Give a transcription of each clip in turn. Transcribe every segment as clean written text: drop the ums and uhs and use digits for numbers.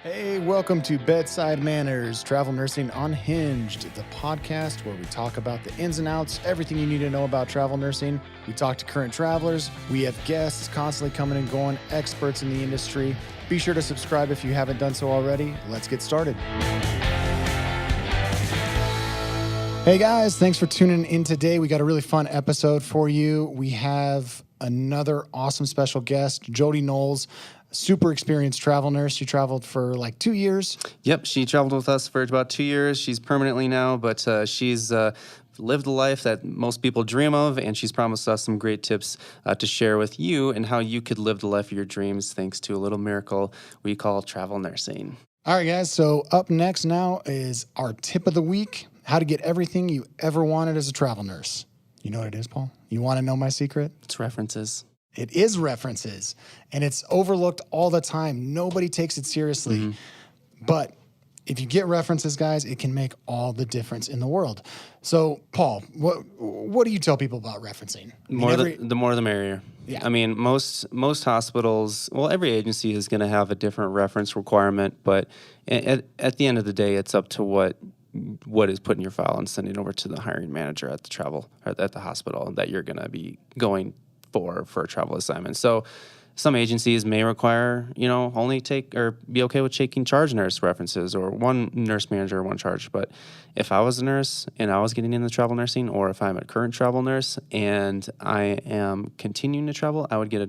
Hey, welcome to Bedside Manners, Travel Nursing Unhinged, the podcast where we talk about the ins and outs, everything you need to know about travel nursing. We talk to current travelers. We have guests constantly coming and going, experts in the industry. Be sure to subscribe if you haven't done so already. Let's get started. Hey guys, thanks for tuning in today. We got a really fun episode for you. We have another awesome special guest, Jodis Knowles. Super experienced travel nurse. She traveled for like 2 years. Yep, she traveled with us for about 2 years. She's permanently now, but she's lived the life that most people dream of, and she's promised us some great tips to share with you and how you could live the life of your dreams thanks to a little miracle we call travel nursing. All right, guys. So up next now is our tip of the week, how to get everything you ever wanted as a travel nurse. You know what it is, Paul? You want to know my secret? It's references. It is references, and it's overlooked all the time. Nobody takes it seriously. Mm-hmm. But if you get references, guys, it can make all the difference in the world. So, Paul, what do you tell people about referencing? The more the merrier. Yeah. I mean, most hospitals, well, every agency is going to have a different reference requirement, but at the end of the day, it's up to what is put in your file and sending over to the hiring manager at the hospital that you're going to be going for a travel assignment. So some agencies may require, only take or be okay with taking charge nurse references or one nurse manager, one charge. But if I was a nurse and I was getting into travel nursing, or if I'm a current travel nurse and I am continuing to travel, I would get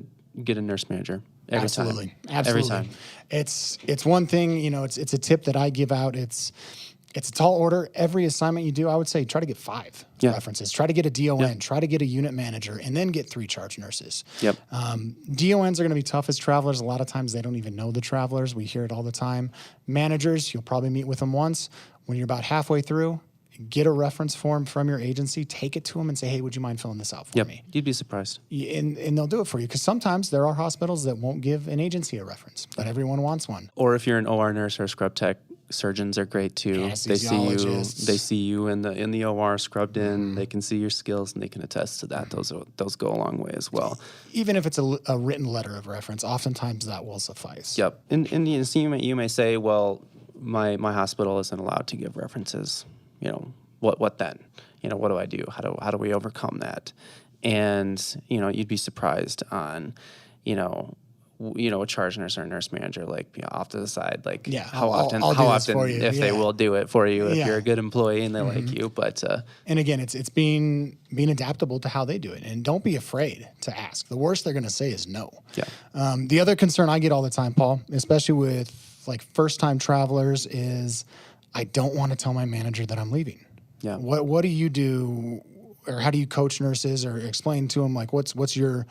a nurse manager every time. Absolutely. Every time. It's one thing, it's a tip that I give out. It's a tall order. Every assignment you do, I would say try to get 5 references. Try to get a DON. Try to get a unit manager, and then get 3 charge nurses. Yep. DONs are going to be tough as travelers. A lot of times they don't even know the travelers. We hear it all the time. Managers, you'll probably meet with them once. When you're about halfway through, get a reference form from your agency, take it to them and say, hey, would you mind filling this out for me? You'd be surprised. And they'll do it for you, because sometimes there are hospitals that won't give an agency a reference, but everyone wants one. Or if you're an OR nurse or a scrub tech, surgeons are great too. They see you in the OR scrubbed in. They can see your skills and they can attest to that. Those go a long way as well. Even if it's a written letter of reference, oftentimes that will suffice. Yep. And so you may say, well, my hospital isn't allowed to give references. What then? What do I do? How do we overcome that? And you'd be surprised on a charge nurse or a nurse manager, off to the side, how often if they will do it for you if you're a good employee and they like you. But and again, it's being adaptable to how they do it, and don't be afraid to ask. The worst they're going to say is no. Yeah. The other concern I get all the time, Paul, especially with first time travelers, is I don't want to tell my manager that I'm leaving. Yeah. What do you do, or how do you coach nurses, or explain to them what's your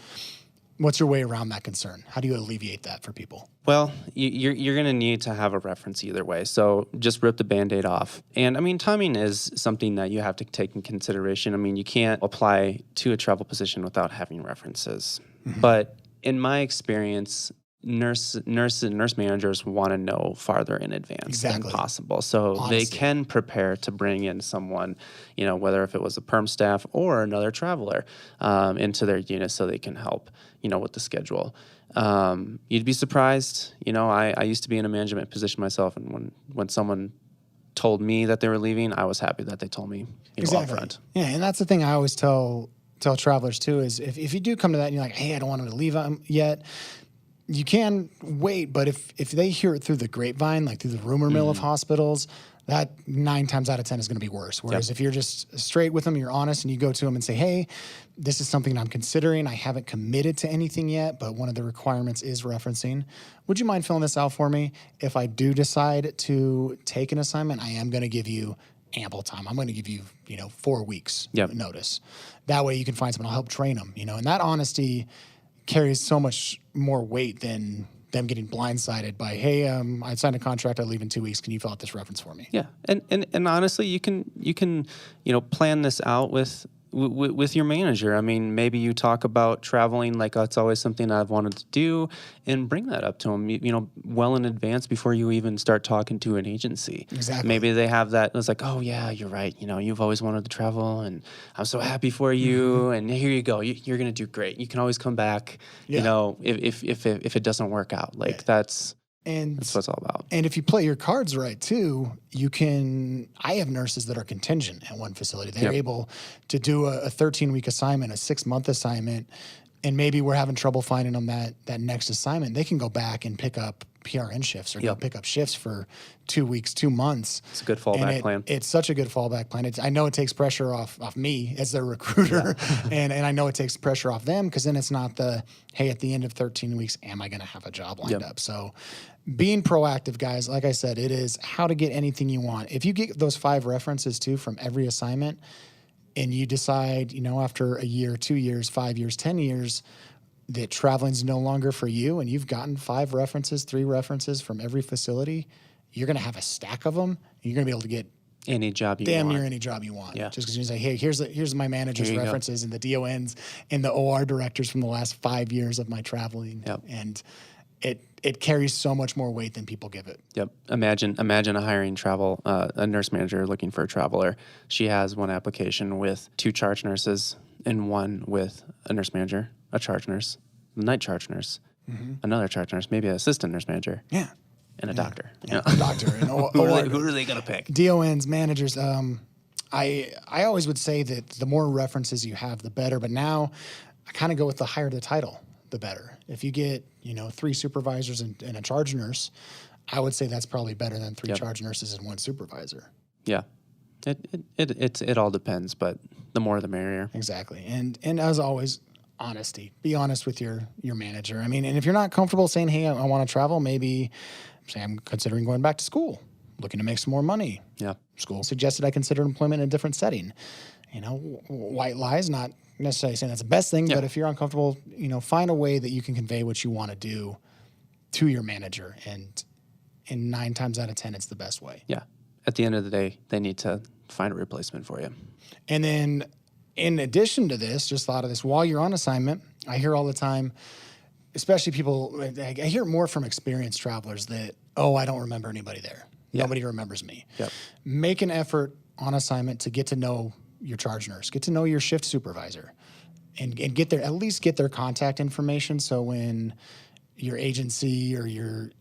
way around that concern? How do you alleviate that for people? Well, you're going to need to have a reference either way. So just rip the Band-Aid off. And, timing is something that you have to take in consideration. You can't apply to a travel position without having references. Mm-hmm. But in my experience, nurse managers want to know farther in advance than possible. So honestly, they can prepare to bring in someone, whether if it was a perm staff or another traveler, into their unit so they can help, with the schedule. You'd be surprised. I used to be in a management position myself, and when someone told me that they were leaving, I was happy that they told me exactly. up front. Yeah, and that's the thing I always tell travelers too, is if you do come to that and you're like, hey, I don't want them to leave yet, you can wait, but if they hear it through the grapevine, through the rumor mill of hospitals, that 9 times out of 10 is going to be worse. Whereas if you're just straight with them, you're honest, and you go to them and say, hey, this is something I'm considering. I haven't committed to anything yet, but one of the requirements is referencing. Would you mind filling this out for me? If I do decide to take an assignment, I am going to give you ample time. I'm going to give you, 4 weeks notice. That way you can find someone. I'll help train them, and that honesty carries so much more weight than them getting blindsided by, hey, I signed a contract, I leave in 2 weeks. Can you fill out this reference for me? Yeah, and honestly, you can plan this out with your manager. Maybe you talk about traveling like that's always something I've wanted to do, and bring that up to them, well in advance before you even start talking to an agency. Exactly. Maybe they have that. It's like, oh yeah, you're right. You've always wanted to travel, and I'm so happy for you. And here you go. You're gonna do great. You can always come back. Yeah. If it doesn't work out, that's. And That's what it's all about. And if you play your cards right too, I have nurses that are contingent at one facility. They're able to do a 13-week assignment, a 6-month assignment, and maybe we're having trouble finding them that next assignment. They can go back and pick up PRN shifts or go pick up shifts for 2 weeks, 2 months. It's a good fallback plan. It's such a good fallback plan. I know it takes pressure off me as their recruiter, and I know it takes pressure off them because then it's not hey, at the end of 13 weeks, am I going to have a job lined up? So being proactive, guys, like I said, it is how to get anything you want. If you get those 5 references too from every assignment and you decide, after a year, 2 years, 5 years, 10 years, that traveling's no longer for you and you've gotten 5 references, 3 references from every facility, you're going to have a stack of them. And you're going to be able to get any job you want. Damn near any job you want. Yeah. Just because you say, hey, here's my manager's references and the DONs and the OR directors from the last 5 years of my traveling. Yep. And it carries so much more weight than people give it. Yep. Imagine a hiring a nurse manager looking for a traveler. She has one application with 2 charge nurses and one with a nurse manager, a charge nurse, a night charge nurse, another charge nurse, maybe an assistant nurse manager. Yeah. And a doctor. Yeah, a doctor. And who are they going to pick? DONs, managers. I always would say that the more references you have, the better. But now I kind of go with the higher the title, the better. If you get, 3 supervisors and a charge nurse, I would say that's probably better than 3 charge nurses and 1 supervisor. Yeah. It all depends, but the more the merrier. Exactly. And as always, honesty. Be honest with your manager. I mean, and if you're not comfortable saying, hey, I want to travel, maybe say I'm considering going back to school, looking to make some more money. Yeah. School suggested I consider employment in a different setting. White lies, not necessarily saying that's the best thing, but if you're uncomfortable, find a way that you can convey what you want to do to your manager. And 9 times out of 10, it's the best way. Yeah. At the end of the day, they need to find a replacement for you. And then in addition to this, just thought of this, while you're on assignment, I hear all the time, especially people, I hear more from experienced travelers that, I don't remember anybody there. Yeah. Nobody remembers me. Yep. Make an effort on assignment to get to know your charge nurse, get to know your shift supervisor, and get at least get their contact information. So when your agency or you're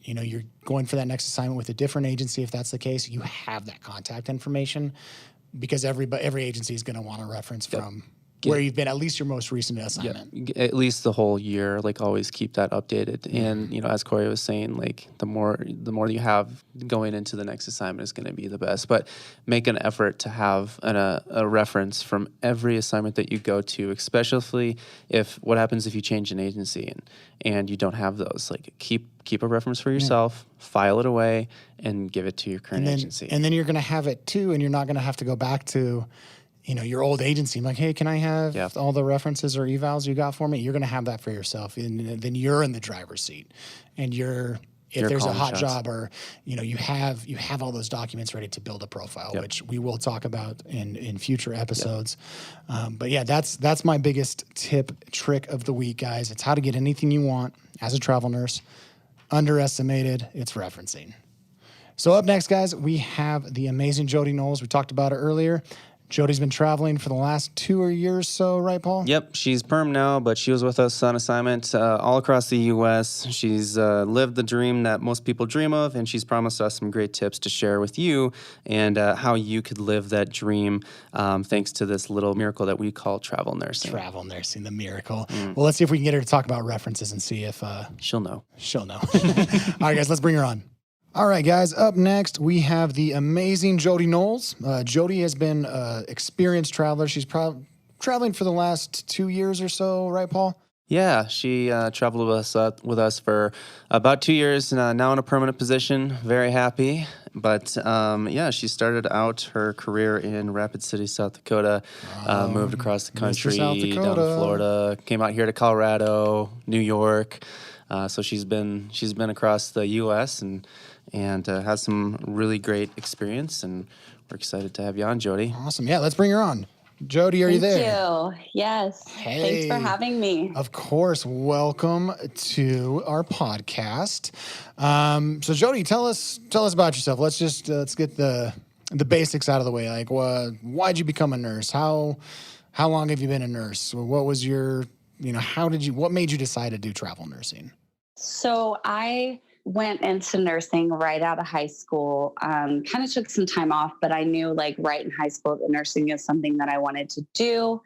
going for that next assignment with a different agency, if that's the case, you have that contact information, because every agency is going to want a reference from where you've been, at least your most recent assignment. Yeah, at least the whole year. Like, always keep that updated. And as Corey was saying, like the more you have going into the next assignment is going to be the best. But make an effort to have a reference from every assignment that you go to, especially what happens if you change an agency and you don't have those. Like, keep a reference for yourself, file it away, and give it to your current agency. And then you're going to have it too, and you're not going to have to go back to your old agency. I'm like, hey, can I have all the references or evals you got for me? You're going to have that for yourself. And then you're in the driver's seat. And if there's a hot job or, you have all those documents ready to build a profile, which we will talk about in future episodes. But yeah, that's my biggest trick of the week, guys. It's how to get anything you want as a travel nurse. Underestimated, it's referencing. So up next, guys, we have the amazing Jodi Knowles. We talked about it earlier. Jodi's been traveling for the last 2 years, so right, Paul? Yep, she's perm now, but she was with us on assignment all across the U.S. She's lived the dream that most people dream of, and she's promised us some great tips to share with you and how you could live that dream thanks to this little miracle that we call travel nursing. Travel nursing, the miracle. Well, let's see if we can get her to talk about references and see if... She'll know. She'll know. All right, guys, let's bring her on. All right, guys, up next, we have the amazing Jodi Knowles. Jodi has been an experienced traveler. She's traveling for the last 2 years or so, right, Paul? Yeah, she traveled with us for about 2 years, now in a permanent position. Very happy. But she started out her career in Rapid City, South Dakota, moved across the country, down to Florida, came out here to Colorado, New York. So she's been across the U.S. and has some really great experience, and we're excited to have you on, Jodi. Awesome. Yeah, let's bring her on. Jodi, are you there? Thank you. Yes. Hey. Thanks for having me. Of course. Welcome to our podcast. So Jodi, tell us about yourself. Let's get the basics out of the way. Like, why'd you become a nurse? How long have you been a nurse? What was your, what made you decide to do travel nursing? So I went into nursing right out of high school. Kind of took some time off, but I knew like right in high school that nursing is something that I wanted to do.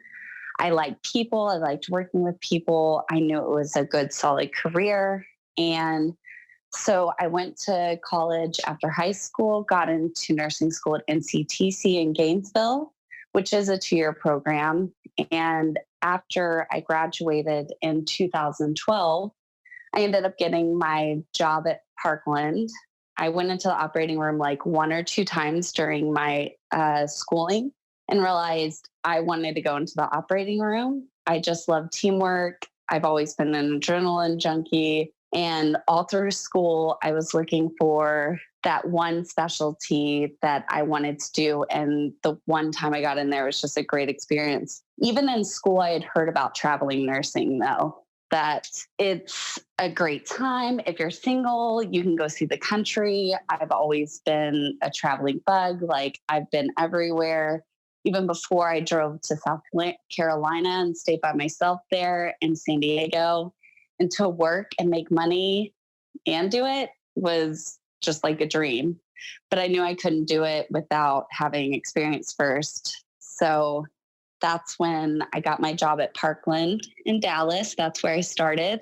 I liked people. I liked working with people. I knew it was a good, solid career. And so I went to college after high school, got into nursing school at NCTC in Gainesville, which is a 2-year program. And after I graduated in 2012, I ended up getting my job at Parkland. I went into the operating room like 1 or 2 times during my schooling and realized I wanted to go into the operating room. I just love teamwork. I've always been an adrenaline junkie. And all through school, I was looking for that one specialty that I wanted to do. And the one time I got in there was just a great experience. Even in school, I had heard about traveling nursing, though, that it's a great time. If you're single, you can go see the country. I've always been a traveling bug. Like, I've been everywhere. Even before I drove to South Carolina and stayed by myself there in San Diego, and to work and make money and do it was just like a dream. But I knew I couldn't do it without having experience first. So that's when I got my job at Parkland in Dallas. That's where I started.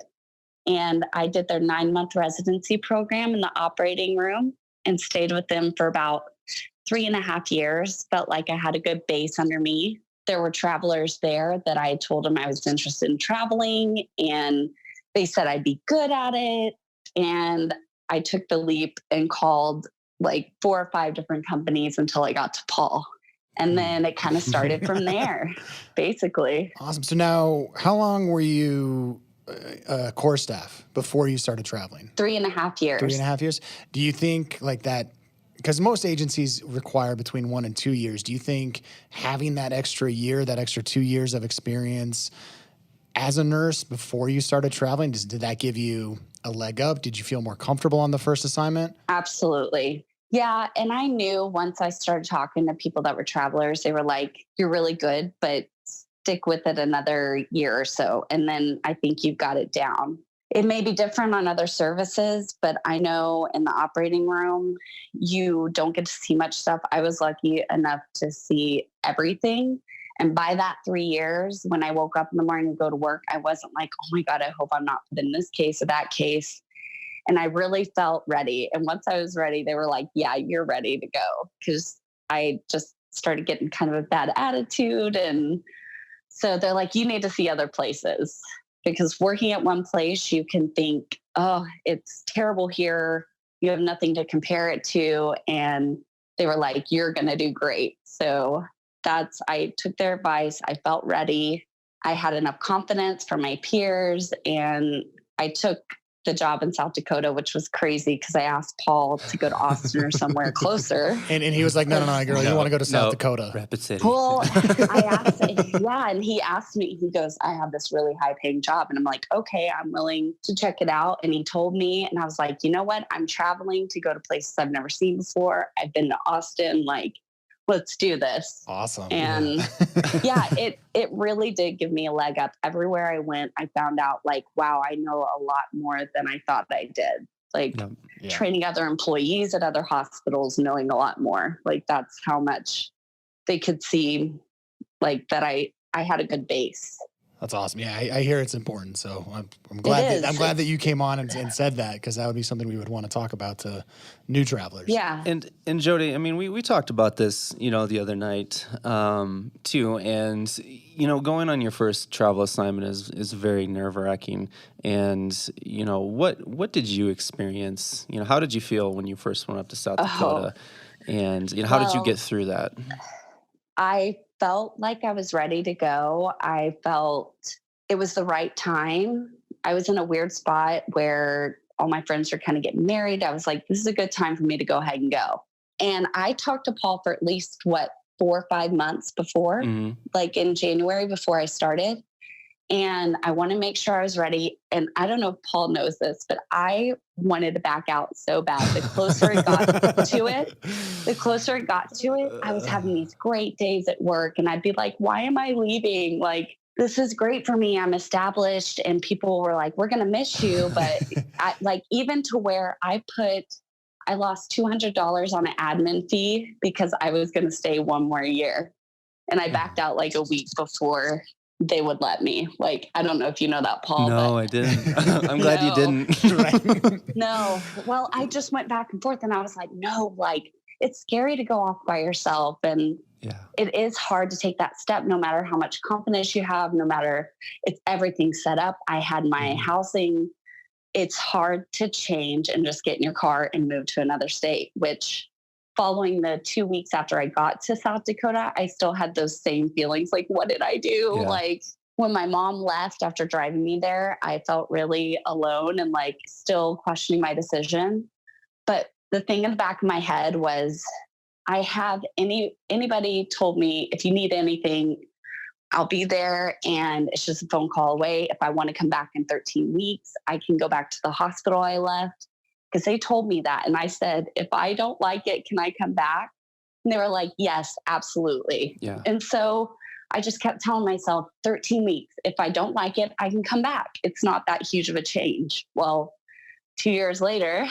And I did their 9-month residency program in the operating room and stayed with them for about 3.5 years. Felt like I had a good base under me. There were travelers there that I told them I was interested in traveling, and they said I'd be good at it. And I took the leap and called like 4 or 5 different companies until I got to Paul. And then it kind of started from there, basically. Awesome. So now, how long were you core staff before you started traveling? 3.5 years. 3.5 years. Do you think like that, because most agencies require between 1 and 2 years, do you think having that extra year, that extra 2 years of experience as a nurse before you started traveling, did that give you a leg up? Did you feel more comfortable on the first assignment? Absolutely. Yeah. And I knew once I started talking to people that were travelers, they were like, you're really good, but stick with it another year or so. And then I think you've got it down. It may be different on other services, but I know in the operating room, you don't get to see much stuff. I was lucky enough to see everything. And by that 3 years, when I woke up in the morning to go to work, I wasn't like, oh my God, I hope I'm not put in this case or that case. And I really felt ready. And once I was ready, they were like, yeah, you're ready to go. Because I just started getting kind of a bad attitude. And so they're like, you need to see other places. Because working at one place, you can think, oh, it's terrible here. You have nothing to compare it to. And they were like, you're going to do great. So I took their advice. I felt ready. I had enough confidence from my peers, and I took the job in South Dakota, which was crazy because I asked Paul to go to Austin or somewhere closer. And he was like, no, girl, you want to go to South Dakota. Rapid City. Well, I asked, and he asked me, he goes, I have this really high paying job. And I'm like, okay, I'm willing to check it out. And he told me, and I was like, you know what? I'm traveling to go to places I've never seen before. I've been to Austin, like, let's do this. Awesome. And yeah, it really did give me a leg up. Everywhere I went, I found out like, wow, I know a lot more than I thought I did. Like training other employees at other hospitals, knowing a lot more. Like that's how much they could see like that I had a good base. That's awesome. Yeah, I hear it's important. So I'm glad that you came on and said that, because that would be something we would want to talk about to new travelers. Yeah. And Jody, I mean, we talked about this, the other night too. And going on your first travel assignment is very nerve-wracking. And what did you experience? How did you feel when you first went up to South Dakota? And how did you get through that? I felt like I was ready to go. I felt it was the right time. I was in a weird spot where all my friends were kind of getting married. I was like, this is a good time for me to go ahead and go. And I talked to Paul for at least 4 or 5 months before, like in January before I started. And I want to make sure I was ready. And I don't know if Paul knows this, but I wanted to back out so bad. The closer it got to it, I was having these great days at work. And I'd be like, why am I leaving? Like, this is great for me. I'm established. And people were like, we're going to miss you. But even to where I lost $200 on an admin fee because I was going to stay one more year. And I backed out like a week before they would let me. Like, I don't know if you know that, Paul. No, but I didn't. I'm glad you didn't. Right. no. Well, I just went back and forth and I was like, no, like it's scary to go off by yourself. And Yeah. it is hard to take that step, no matter how much confidence you have, no matter it's everything set up. I had my housing. It's hard to change and just get in your car and move to another state, which following the 2 weeks after I got to South Dakota, I still had those same feelings. Like, what did I do? Yeah. Like when my mom left after driving me there, I felt really alone and like still questioning my decision. But the thing in the back of my head was, I have anybody told me, if you need anything, I'll be there and it's just a phone call away. If I want to come back in 13 weeks, I can go back to the hospital I left, because they told me that. And I said, if I don't like it, can I come back? And they were like, yes, absolutely. Yeah. And so I just kept telling myself 13 weeks. If I don't like it, I can come back. It's not that huge of a change. Well, 2 years later,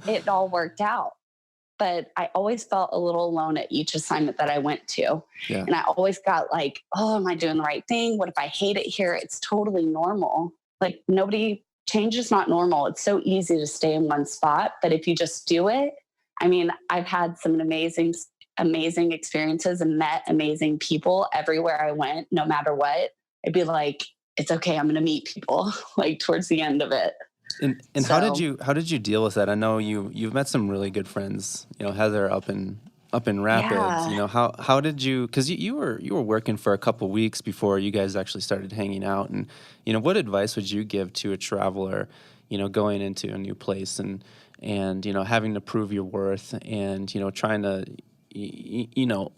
it all worked out. But I always felt a little alone at each assignment that I went to. Yeah. And I always got like, oh, am I doing the right thing? What if I hate it here? It's totally normal. Like change is not normal. It's so easy to stay in one spot. But if you just do it, I mean, I've had some amazing experiences and met amazing people everywhere I went, no matter what. I'd be like, it's okay, I'm going to meet people like towards the end of it. And So, how did you deal with that? I know you've met some really good friends, Heather up in Rapids. Yeah. How did you, because you were working for a couple weeks before you guys actually started hanging out, and what advice would you give to a traveler, going into a new place and having to prove your worth and trying to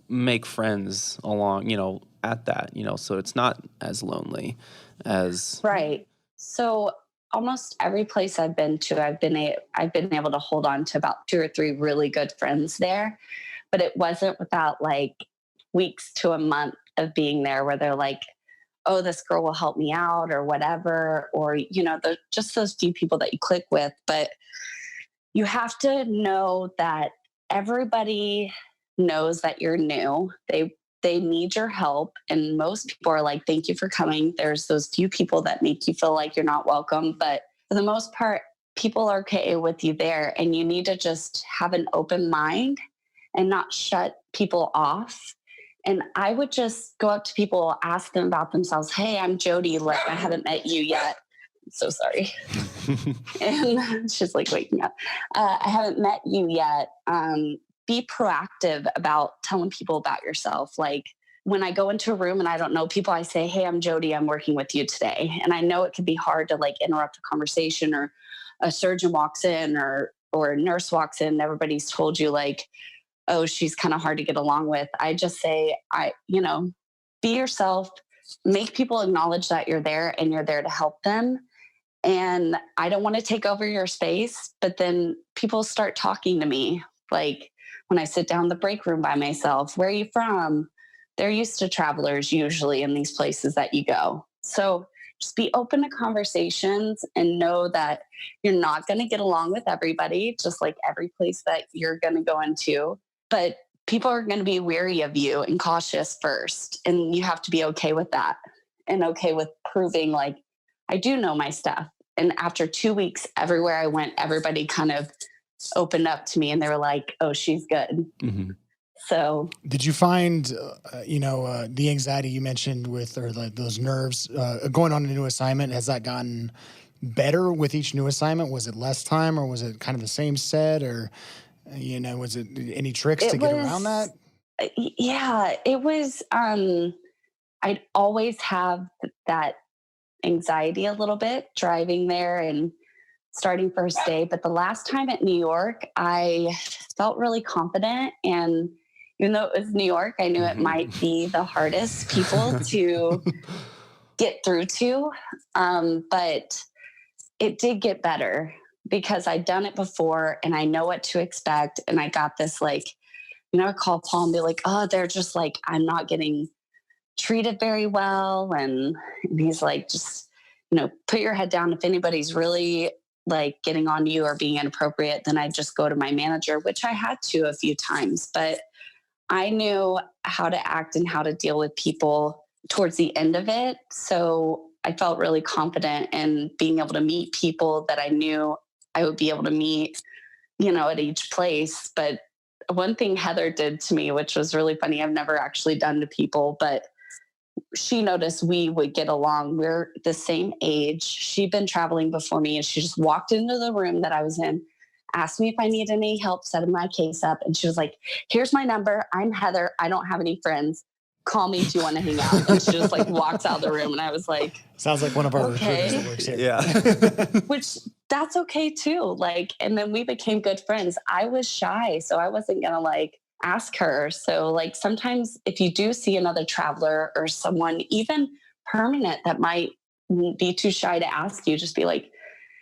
make friends along at that, so it's not as lonely as right. So almost every place I've been to, I've been able to hold on to about 2 or 3 really good friends there. But it wasn't without like weeks to a month of being there where they're like, oh, this girl will help me out or whatever. Or, just those few people that you click with. But you have to know that everybody knows that you're new. They need your help. And most people are like, thank you for coming. There's those few people that make you feel like you're not welcome. But for the most part, people are okay with you there. And you need to just have an open mind and not shut people off. And I would just go up to people, ask them about themselves. Hey, I'm Jody. Like, I haven't met you yet. I'm so sorry. And she's like waking up. I haven't met you yet. Be proactive about telling people about yourself. Like when I go into a room and I don't know people, I say, hey, I'm Jody. I'm working with you today. And I know it can be hard to like interrupt a conversation, or a surgeon walks in or a nurse walks in. Everybody's told you like, oh, she's kind of hard to get along with. I just say, be yourself, make people acknowledge that you're there and you're there to help them. And I don't want to take over your space, but then people start talking to me. Like when I sit down in the break room by myself, where are you from? They're used to travelers usually in these places that you go. So just be open to conversations and know that you're not going to get along with everybody, just like every place that you're going to go into. But people are going to be wary of you and cautious first. And you have to be okay with that and okay with proving like, I do know my stuff. And after 2 weeks, everywhere I went, everybody kind of opened up to me and they were like, oh, she's good. Mm-hmm. So did you find, the anxiety you mentioned or like those nerves going on a new assignment, has that gotten better with each new assignment? Was it less time or was it kind of the same set, or, was it any tricks to get around that? Yeah, it was, I'd always have that anxiety a little bit driving there and starting first day. But the last time at New York, I felt really confident. And even though it was New York, I knew it might be the hardest people to get through to. But it did get better because I'd done it before and I know what to expect. And I got this like, I call Paul and be like, oh, they're just like, I'm not getting treated very well. And he's like, just, put your head down. If anybody's really like getting on you or being inappropriate, then I just go to my manager, which I had to a few times, but I knew how to act and how to deal with people towards the end of it. So I felt really confident in being able to meet people that I knew I would be able to meet, at each place. But one thing Heather did to me, which was really funny, I've never actually done to people, but she noticed we would get along. We're the same age. She'd been traveling before me, and she just walked into the room that I was in, asked me if I needed any help setting my case up. And she was like, here's my number. I'm Heather. I don't have any friends. Call me if you want to hang out. And she just like walks out of the room. And I was like, sounds like one of our recruiters that works here. Yeah. Which that's okay too. Like, and then we became good friends. I was shy, so I wasn't going to like ask her. So like sometimes if you do see another traveler or someone even permanent that might be too shy to ask you, just be like,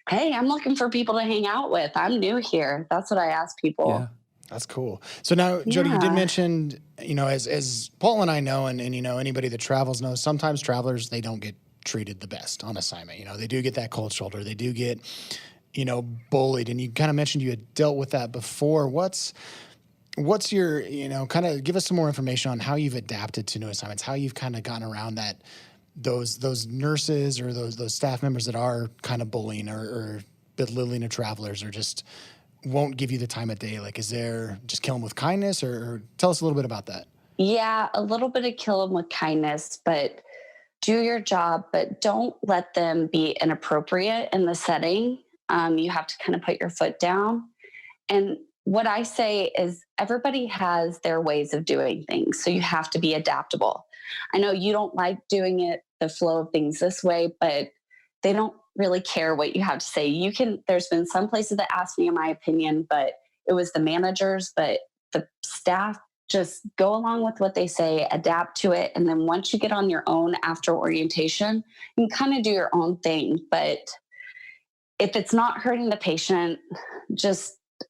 hey, I'm looking for people to hang out with. I'm new here. That's what I ask people. Yeah. That's cool. So now, Jody, you did mention, as Paul and I know, and anybody that travels knows, sometimes travelers, they don't get treated the best on assignment. They do get that cold shoulder. They do get, bullied. And you kind of mentioned you had dealt with that before. What's your, kind of give us some more information on how you've adapted to new assignments, how you've kind of gotten around that, those nurses or those staff members that are kind of bullying or belittling the travelers or just won't give you the time of day. Like, is there just kill them with kindness or tell us a little bit about that? Yeah, a little bit of kill them with kindness, but do your job, but don't let them be inappropriate in the setting. You have to kind of put your foot down. And what I say is everybody has their ways of doing things. So you have to be adaptable. I know you don't like doing it, the flow of things this way, but they don't really care what you have to say. There's been some places that asked me in my opinion, but it was the managers, but the staff just go along with what they say, adapt to it. And then once you get on your own after orientation, you can kind of do your own thing. But if it's not hurting the patient,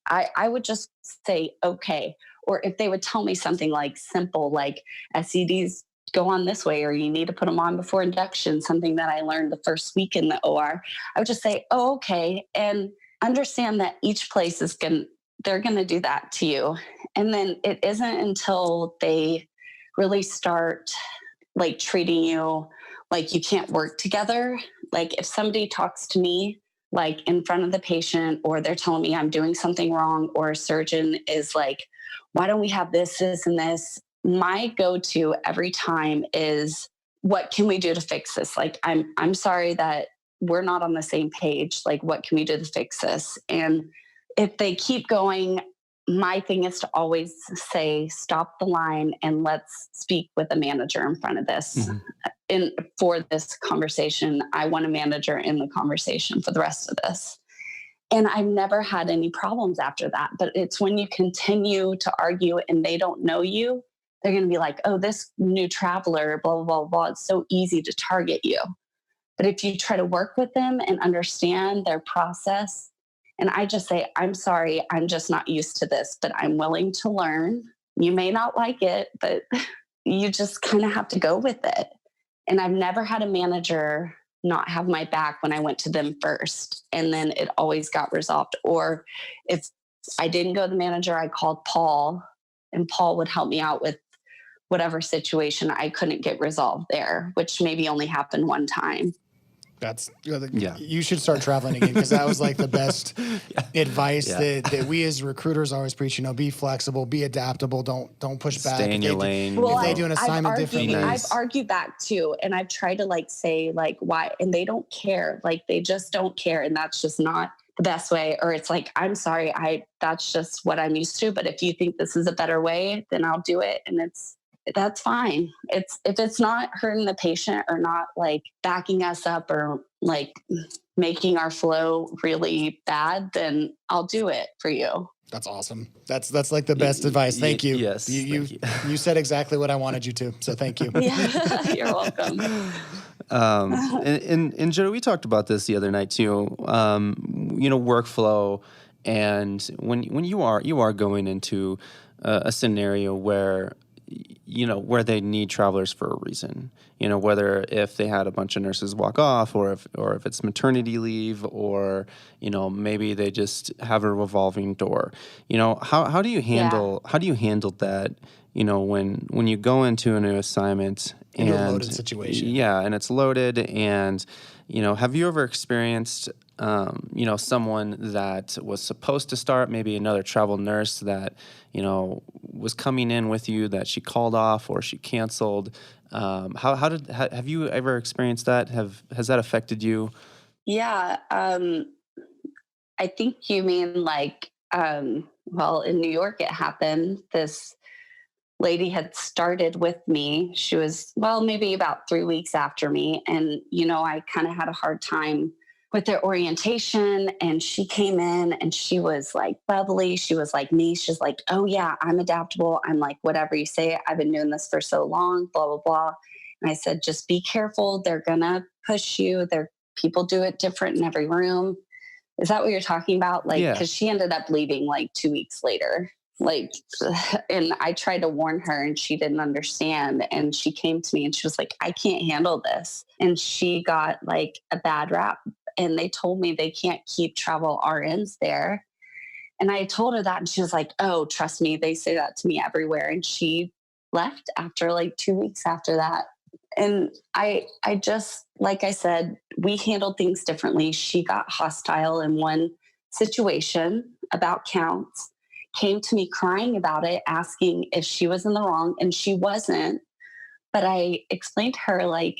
I would just say, okay. Or if they would tell me something like simple, like SEDs go on this way, or you need to put them on before induction, something that I learned the first week in the OR, I would just say, oh, okay. And understand that each place they're going to do that to you. And then it isn't until they really start like treating you like you can't work together. Like if somebody talks to me like in front of the patient, or they're telling me I'm doing something wrong, or a surgeon is like, why don't we have this, and this? My go-to every time is, what can we do to fix this? Like, I'm sorry that we're not on the same page. Like, what can we do to fix this? And if they keep going, my thing is to always say, stop the line and let's speak with a manager in front of this. Mm-hmm. And for this conversation, I want a manager in the conversation for the rest of this. And I've never had any problems after that. But it's when you continue to argue and they don't know you, they're going to be like, oh, this new traveler, blah, blah, blah, blah. It's so easy to target you. But if you try to work with them and understand their process, and I just say, I'm sorry, I'm just not used to this, but I'm willing to learn. You may not like it, but you just kind of have to go with it. And I've never had a manager not have my back when I went to them first. And then it always got resolved. Or if I didn't go to the manager, I called Paul, and Paul would help me out with whatever situation I couldn't get resolved there, which maybe only happened one time. That's you should start traveling again, because that was like the best advice that we as recruiters always preach. Be flexible, be adaptable, don't push back. Stay in your lane. Well, if they do an assignment differently, I've argued back too, and I've tried to like say like why, and they don't care. Like they just don't care, and that's just not the best way. Or it's like, I'm sorry, that's just what I'm used to. But if you think this is a better way, then I'll do it, and that's fine. If it's not hurting the patient or not like backing us up or like making our flow really bad, then I'll do it for you. That's awesome. That's like the best advice. Thank you. Yes. You said exactly what I wanted you to. So thank you. Yeah, you're welcome. And Jody, we talked about this the other night too. Workflow, and when you are going into a scenario where where they need travelers for a reason. Whether if they had a bunch of nurses walk off, or if it's maternity leave, or maybe they just have a revolving door. How do you handle that? When you go into a new assignment into a loaded situation. Yeah, and it's loaded. And have you ever experienced someone that was supposed to start, maybe another travel nurse that was coming in with you, that she called off or she canceled? Have you ever experienced that? Has that affected you? Yeah. I think you mean like, well, in New York, it happened. This lady had started with me. She was, well, maybe about 3 weeks after me. And, I kind of had a hard time with their orientation. And she came in and she was like bubbly. She was like me. She's like, oh, yeah, I'm adaptable. I'm like, whatever you say. I've been doing this for so long, blah, blah, blah. And I said, just be careful. They're going to push you. People do it different in every room. Is that what you're talking about? Like, Yeah. because she ended up leaving like 2 weeks later. Like, and I tried to warn her and she didn't understand. And she came to me and she was like, I can't handle this. And she got like a bad rap. And they told me they can't keep travel RNs there. And I told her that. And she was like, oh, trust me, they say that to me everywhere. And she left after like 2 weeks after that. And I just, like I said, we handled things differently. She got hostile in one situation about counts, came to me crying about it, asking if she was in the wrong, and she wasn't. But I explained to her, like,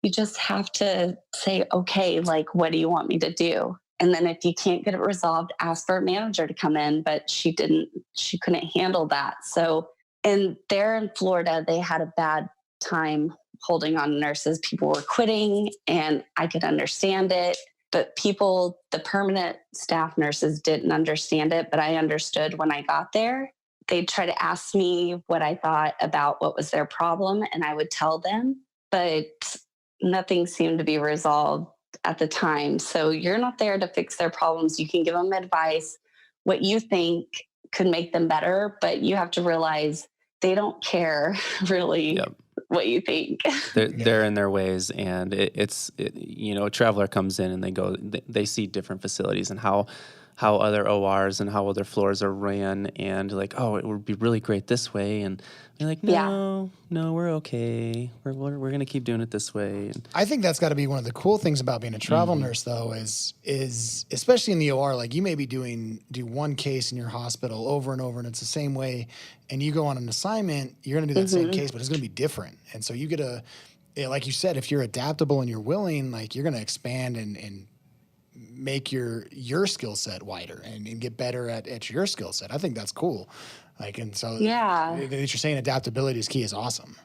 you just have to say, okay, like, what do you want me to do? And then if you can't get it resolved, ask for a manager to come in. But she couldn't handle that. So, and there in Florida, they had a bad time holding on to nurses. People were quitting, and I could understand it. But the permanent staff nurses didn't understand it, but I understood when I got there. They'd try to ask me what I thought about what was their problem, and I would tell them, but nothing seemed to be resolved at the time. So you're not there to fix their problems. You can give them advice, what you think could make them better, but you have to realize they don't care really. Yep. What you think. They're in their ways, and a traveler comes in and they see different facilities and how other ORs and how other floors are ran, and like, oh, it would be really great this way, and they're like, no, we're okay, we're gonna keep doing it this way. And I think that's got to be one of the cool things about being a travel nurse, though, is especially in the OR, like you may be do one case in your hospital over and over, and it's the same way, and you go on an assignment, you're going to do that same case, but it's going to be different. And so you get like you said, if you're adaptable and you're willing, like you're going to expand and make your skill set wider and get better at your skill set. I think that's cool. Like, and so that you're saying adaptability is key is awesome.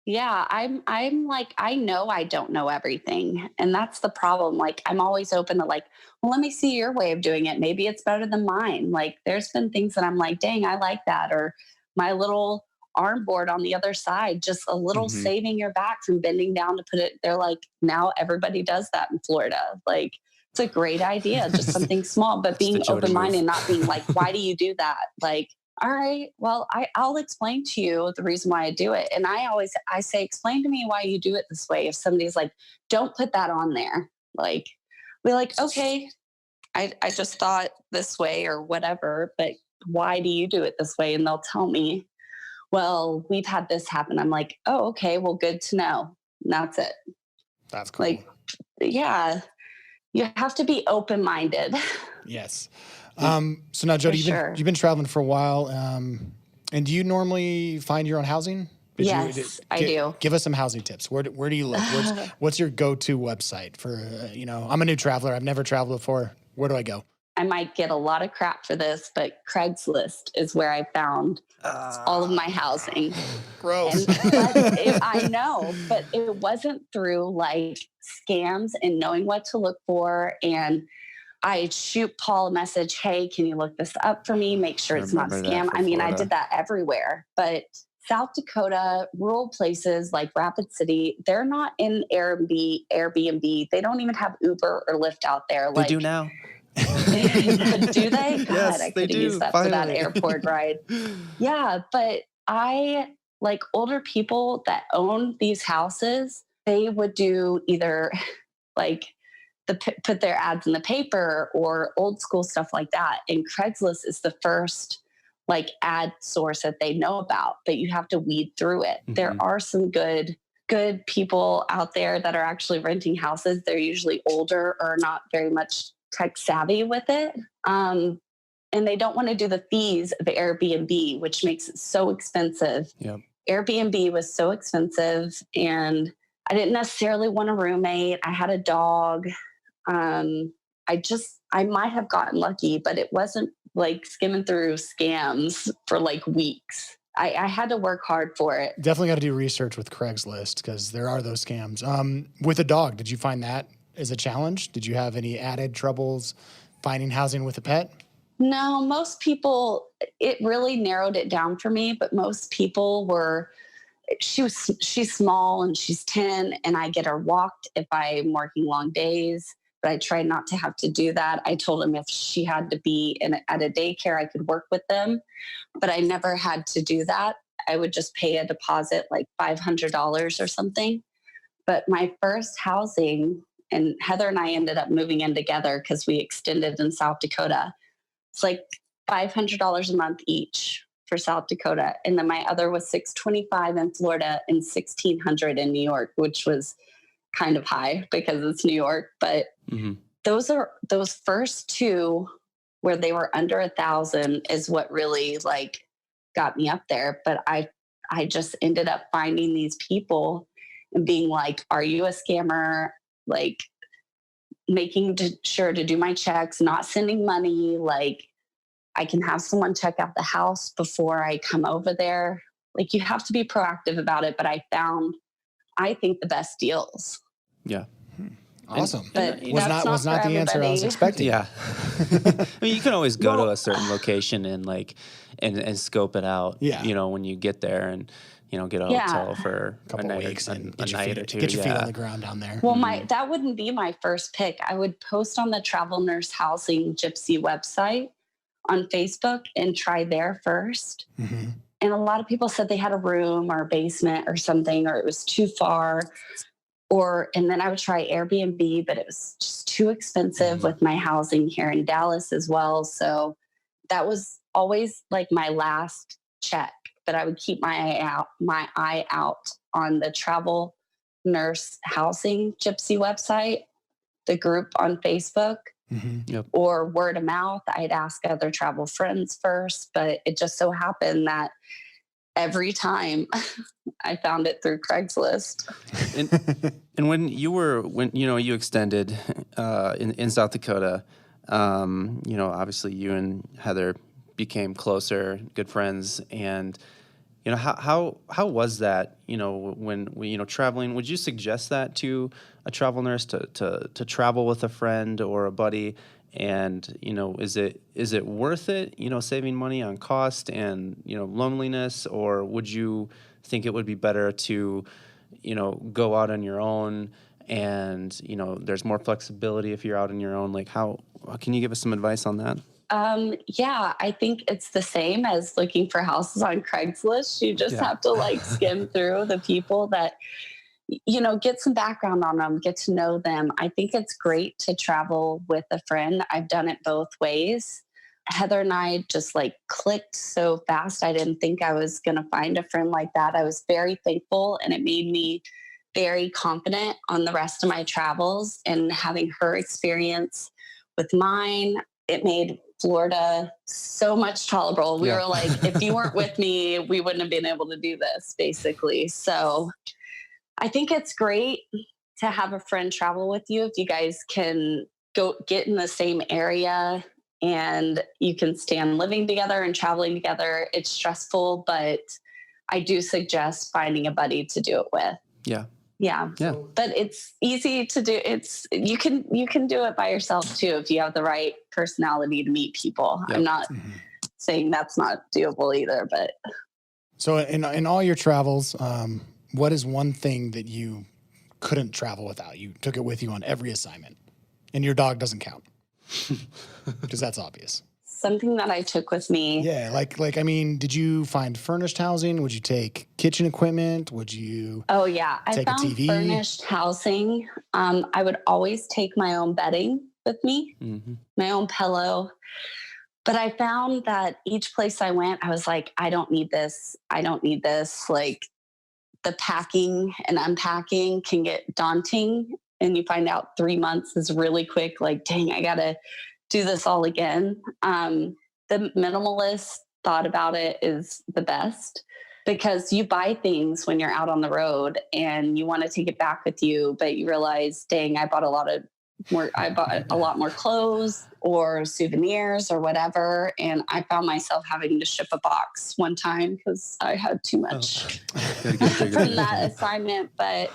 Yeah, I'm like, I know I don't know everything. And that's the problem. Like, I'm always open to like, well, let me see your way of doing it. Maybe it's better than mine. Like, there's been things that I'm like, dang, I like that. Or my little arm board on the other side, just a little saving your back from bending down to put it. They're like, now everybody does that in Florida. Like, it's a great idea, just something small, but being open-minded, not being like, why do you do that? Like, all right, well, I'll explain to you the reason why I do it. And I say, explain to me why you do it this way. If somebody's like, don't put that on there, like, we're like, okay, I just thought this way or whatever, but why do you do it this way? And they'll tell me, well, we've had this happen. I'm like, oh, okay, well, good to know. And that's it. That's cool. Like, yeah, you have to be open-minded. Yes. So now, Jody, you've been traveling for a while. And do you normally find your own housing? Yes, I do. Give us some housing tips. Where do you look? What's your go-to website for, I'm a new traveler. I've never traveled before. Where do I go? I might get a lot of crap for this, but Craigslist is where I found all of my housing. Gross. I know, but it wasn't through like scams and knowing what to look for. And I shoot Paul a message, hey, can you look this up for me? Make sure it's not a scam. I mean, I did that everywhere, but South Dakota, rural places like Rapid City, they're not in Airbnb. They don't even have Uber or Lyft out there. They do now. Do they? God, Yes, I could have used that finally. for that airport ride. Yeah, but I like older people that own these houses, they would do either like put their ads in the paper or old school stuff like that. And Craigslist is the first like ad source that they know about, but you have to weed through it. There are some good people out there that are actually renting houses. They're usually older or not very much tech savvy with it. And they don't want to do the fees of Airbnb, which makes it so expensive. Yep. Airbnb was so expensive, and I didn't necessarily want a roommate. I had a dog. I might have gotten lucky, but it wasn't like skimming through scams for like weeks. I had to work hard for it. Definitely got to do research with Craigslist because there are those scams. With a dog, did you find that as a challenge? Did you have any added troubles finding housing with a pet? No, most people, it really narrowed it down for me, but most people were, she's small and she's 10 and I get her walked if I'm working long days, but I try not to have to do that. I told him if she had to be at a daycare, I could work with them, but I never had to do that. I would just pay a deposit like $500 or something. But my first housing, and Heather and I ended up moving in together because we extended in South Dakota. It's like $500 a month each for South Dakota. And then my other was $625 in Florida and $1,600 in New York, which was kind of high because it's New York. But those first two where they were under 1,000 is what really like got me up there. But I just ended up finding these people and being like, are you a scammer? Like, making sure to do my checks, not sending money. Like, I can have someone check out the house before I come over there. Like, you have to be proactive about it. But I found, I think, the best deals. Yeah. Awesome. But was not the answer I was expecting. Yeah. I mean, you can always go to a certain location and like, and scope it out, Yeah. you know, when you get there and, you know, get a hotel for a couple weeks and a night or two. Get your feet on the ground down there. Well, that wouldn't be my first pick. I would post on the Travel Nurse Housing Gypsy website on Facebook and try there first. And a lot of people said they had a room or a basement or something, or it was too far. And then I would try Airbnb, but it was just too expensive with my housing here in Dallas as well. So that was always like my last check. But I would keep my eye out on the Travel Nurse Housing Gypsy website, the group on Facebook, or word of mouth. I'd ask other travel friends first, but it just so happened that every time I found it through Craigslist. And when you extended in South Dakota, you know, obviously you and Heather became closer, good friends, and you know, how was that, you know, when we, you know, traveling? Would you suggest that to a travel nurse to travel with a friend or a buddy? And, you know, is it worth it, you know, saving money on cost and, you know, loneliness? Or would you think it would be better to, you know, go out on your own and, you know, there's more flexibility if you're out on your own? Like, how can you give us some advice on that? Yeah, I think it's the same as looking for houses on Craigslist. You just have to like skim through the people that, you know, get some background on them, get to know them. I think it's great to travel with a friend. I've done it both ways. Heather and I just like clicked so fast. I didn't think I was going to find a friend like that. I was very thankful, and it made me very confident on the rest of my travels. And having her experience with mine, it made Florida so much tolerable. We were like, if you weren't with me, we wouldn't have been able to do this, basically. So I think it's great to have a friend travel with you if you guys can go get in the same area and you can stand living together and traveling together. It's stressful, but I do suggest finding a buddy to do it with. Yeah. But it's easy to do. You can do it by yourself too if you have the right personality to meet people. I'm not saying that's not doable either, but so in all your travels, what is one thing that you couldn't travel without? You took it with you on every assignment, and your dog doesn't count because that's obvious. something that I took with me. Yeah, I mean, did you find furnished housing? Would you take kitchen equipment? Would you Oh yeah, I take a found TV? furnished housing. I would always take my own bedding with me, my own pillow. But I found that each place I went, I was like, I don't need this. I don't need this. Like the packing and unpacking can get daunting. And you find out 3 months is really quick. Like, dang, I got to do this all again. The minimalist thought about it is the best because you buy things when you're out on the road and you want to take it back with you, but you realize, dang, I bought a lot more clothes or souvenirs or whatever. And I found myself having to ship a box one time because I had too much from that assignment. But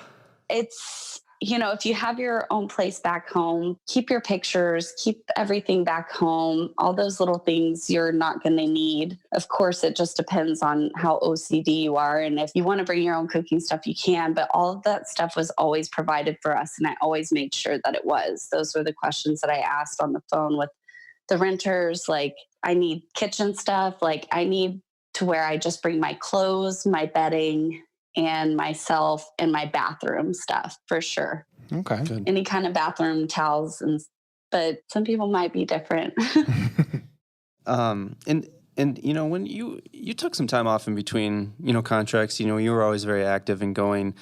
it's, if you have your own place back home, keep your pictures, keep everything back home, all those little things you're not going to need. Of course, it just depends on how OCD you are. And if you want to bring your own cooking stuff, you can, but all of that stuff was always provided for us. And I always made sure that it was. Those were the questions that I asked on the phone with the renters. Like, I need kitchen stuff. Like, I need to where I just bring my clothes, my bedding, and myself and my bathroom stuff for sure. Okay. Good. Any kind of bathroom towels, but some people might be different. And when you took some time off in between, contracts, you were always very active in going,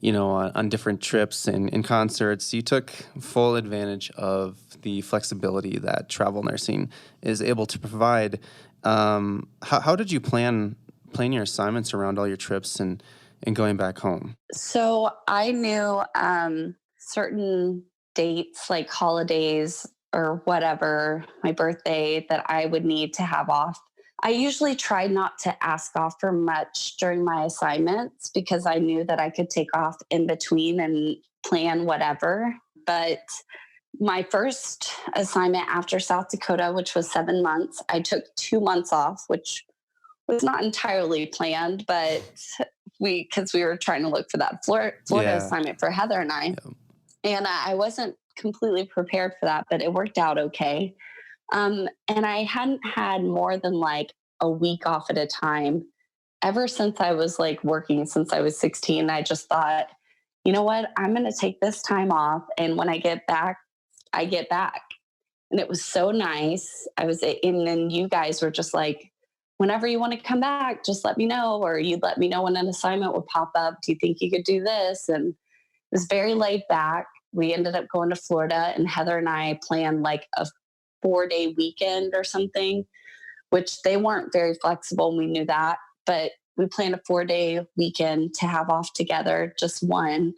on different trips and concerts. You took full advantage of the flexibility that travel nursing is able to provide. How did you plan your assignments around all your trips and going back home? So I knew certain dates like holidays or whatever, my birthday, that I would need to have off. I usually try not to ask off for much during my assignments because I knew that I could take off in between and plan whatever. But my first assignment after South Dakota, which was 7 months, I took 2 months off, which was not entirely planned, but because we were trying to look for that Florida assignment for Heather and I. Yeah. And I wasn't completely prepared for that, but it worked out okay. And I hadn't had more than like a week off at a time ever since I was like working since I was 16. I just thought, you know what? I'm going to take this time off. And when I get back, I get back. And it was so nice. And then you guys were just like, whenever you want to come back, just let me know, or you'd let me know when an assignment would pop up. Do you think you could do this? And it was very laid back. We ended up going to Florida, and Heather and I planned like a 4-day weekend or something, which they weren't very flexible. And we knew that, but we planned a 4-day weekend to have off together, just one.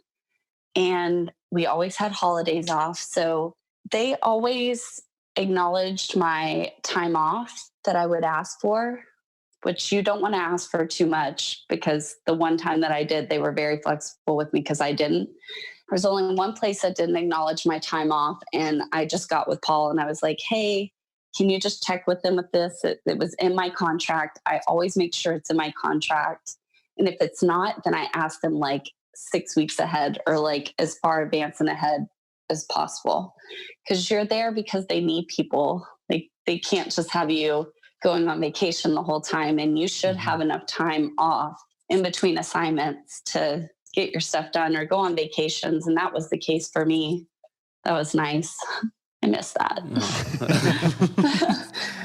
And we always had holidays off. So they always acknowledged my time off that I would ask for, which you don't want to ask for too much, because the one time that I did, they were very flexible with me because I didn't. There was only one place that didn't acknowledge my time off. And I just got with Paul and I was like, hey, can you just check with them with this? It was in my contract. I always make sure it's in my contract. And if it's not, then I ask them like 6 weeks ahead or like as far advance and ahead as possible. Because you're there because they need people. They can't just have you going on vacation the whole time. And you should have enough time off in between assignments to get your stuff done or go on vacations. And that was the case for me. That was nice. I miss that.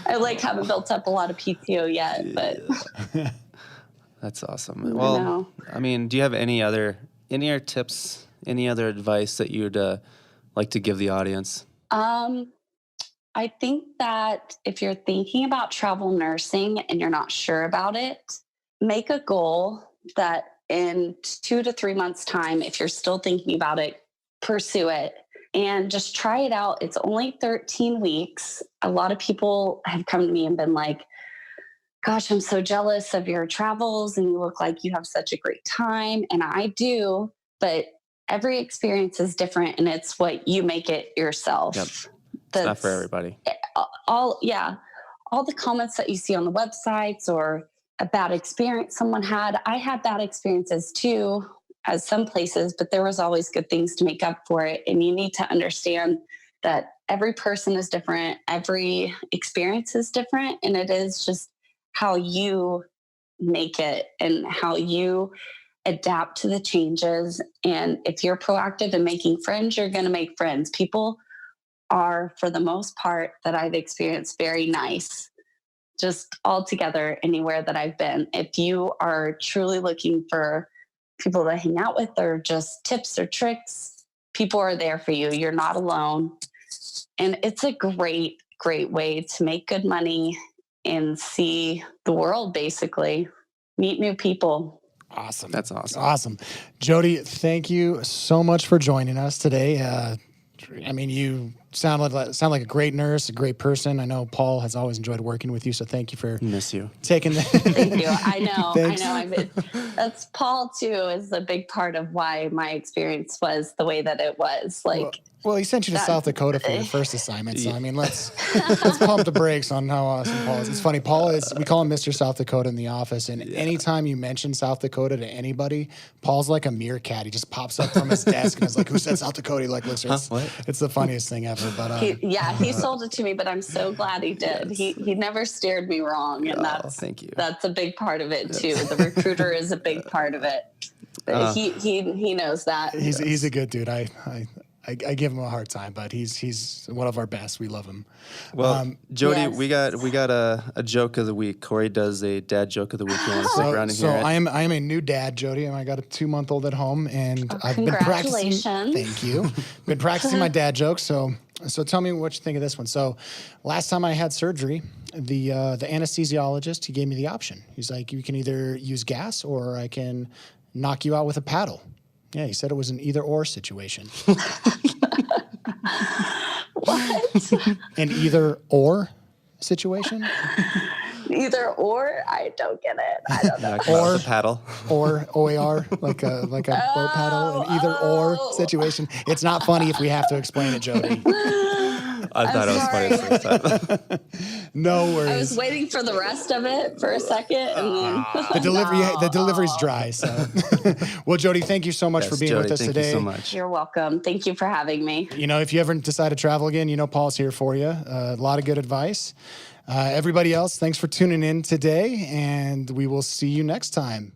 I haven't built up a lot of PTO yet, but That's awesome. Well, I mean, do you have any other tips, any other advice that you'd like to give the audience? I think that if you're thinking about travel nursing and you're not sure about it, make a goal that in 2 to 3 months' time, if you're still thinking about it, pursue it and just try it out. It's only 13 weeks. A lot of people have come to me and been like, gosh, I'm so jealous of your travels and you look like you have such a great time. And I do, but every experience is different and it's what you make it yourself. Yep. It's not for everybody. All the comments that you see on the websites or a bad experience someone had. I had bad experiences too, as some places, but there was always good things to make up for it. And you need to understand that every person is different. Every experience is different. And it is just how you make it and how you adapt to the changes. And if you're proactive in making friends, you're going to make friends. People are, for the most part, that I've experienced, very nice, just all together anywhere that I've been. If you are truly looking for people to hang out with or just tips or tricks, people are there for you. You're not alone. And it's a great, great way to make good money and see the world, basically. Meet new people. Awesome. That's awesome. Awesome. Jodi, thank you so much for joining us today. I mean, you sound like a great nurse, a great person. I know Paul has always enjoyed working with you, so thank you for Miss you. taking the Thank you. I know. Thanks. I know. That's Paul too, is a big part of why my experience was the way that it was. Like, well, he sent you to South Dakota for your first assignment, so I mean, let's pump the brakes on how awesome Paul is. It's funny, we call him Mr. South Dakota in the office, and anytime you mention South Dakota to anybody, Paul's like a meerkat. He just pops up from his desk and is like, "Who said South Dakota?" He like looks. It's the funniest thing ever. But he sold it to me, but I'm so glad he did. Yes. He never steered me wrong, and thank you. That's a big part of it too. The recruiter is a big part of it. He knows that. He's a good dude. I give him a hard time, but he's one of our best. We love him. Well, Jodi, yes. we got a joke of the week. Corey does a dad joke of the week. You want to stick around and hear it? I am a new dad, Jodi, and I got a 2-month-old at home, and I've been practicing. Congratulations. Thank you. Been practicing my dad jokes. So tell me what you think of this one. So last time I had surgery, the anesthesiologist, he gave me the option. He's like, you can either use gas or I can knock you out with a paddle. Yeah, he said it was an either-or situation. What? An either-or situation? Either or? I don't get it. I don't know. Or the paddle. Or OAR, like a boat paddle, an either-or situation. It's not funny if we have to explain it, Jodi. I thought it was funny the first time. No worries. I was waiting for the rest of it for a second, and then the delivery's dry. So, well, Jodi, thank you so much for being Jodi, with us thank today. you so much. You're welcome. Thank you for having me. You know, if you ever decide to travel again, you know Paul's here for you. A lot of good advice. Everybody else, thanks for tuning in today, and we will see you next time.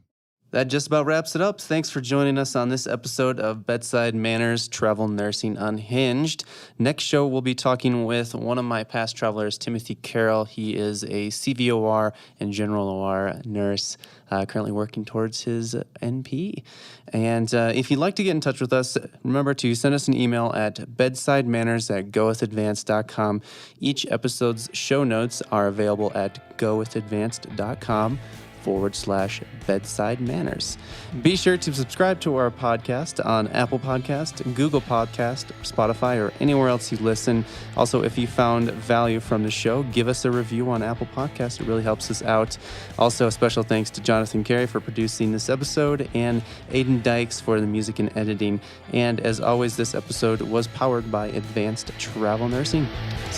That just about wraps it up. Thanks for joining us on this episode of Bedside Manners Travel Nursing Unhinged. Next show, we'll be talking with one of my past travelers, Timothy Carroll. He is a CVOR and General OR nurse, currently working towards his NP. And if you'd like to get in touch with us, remember to send us an email at bedsidemanners@gowithadvanced.com. Each episode's show notes are available at gowithadvanced.com/bedside manners. Be sure to subscribe to our podcast on Apple Podcast, Google Podcast, Spotify, or anywhere else you listen. Also, if you found value from the show, give us a review on Apple Podcast. It really helps us out. Also, a special thanks to Jonathan Carey for producing this episode and Aiden Dykes for the music and editing. And as always, this episode was powered by Advanced Travel Nursing.